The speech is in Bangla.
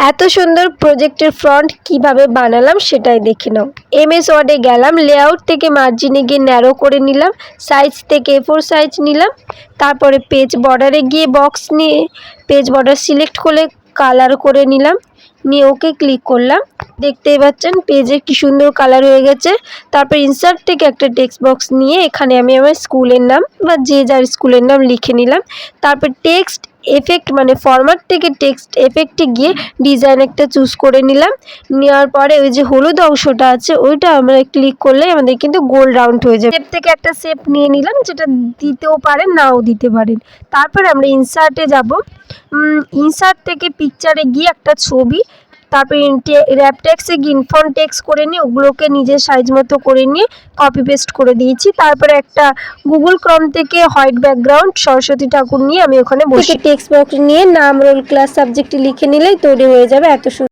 এত সুন্দর প্রজেক্টের ফ্রন্ট কিভাবে বানালাম সেটাই দেখে নাও। এমএস ওয়ার্ডে গেলাম, লেআউট থেকে মার্জিনে গিয়ে ন্যারো করে নিলাম, সাইজ থেকে A4 সাইজ নিলাম, তারপরে পেজ বর্ডারে গিয়ে বক্স নিয়ে পেজ বর্ডার সিলেক্ট করে কালার করে নিলাম, নিয়ে ওকে ক্লিক করলাম। দেখতেই পাচ্ছেন পেজের কি সুন্দর কালার হয়ে গেছে। তারপর ইনসার্ট থেকে একটা টেক্সট বক্স নিয়ে এখানে আমি আমার স্কুলের নাম বা যে যার স্কুলের নাম লিখে নিলাম। তারপর টেক্সট এফেক্ট মানে ফরম্যাট থেকে টেক্সট এফেক্টে গিয়ে ডিজাইন একটা চুজ করে নিলাম। নেওয়ার পরে ওই যে হলুদ অংশটা আছে ওইটা আমরা ক্লিক করলে আমাদের কিন্তু গোল রাউন্ড হয়ে যাবে। শেপ থেকে একটা শেপ নিয়ে নিলাম, যেটা দিতেও পারেন নাও দিতে পারেন। তারপর আমরা ইনসার্টে যাব, ইনসার্ট থেকে পিকচারে গিয়ে একটা ছবি, তারপর র্যাপ টেক্সে গিয়ে ইনফন্ট টেক্সট করে নিয়ে ওগুলোকে নিজের সাইজ মতো করে নিয়ে কপি পেস্ট করে দিয়েছি। তারপরে একটা গুগল ক্রোম থেকে হোয়াইট ব্যাকগ্রাউন্ড সরস্বতী ঠাকুর নিয়ে আমি ওখানে বসে টেক্সট বক্স নিয়ে নাম, রোল, ক্লাস, সাবজেক্ট লিখে নিলেই তৈরি হয়ে যাবে এত সুন্দর।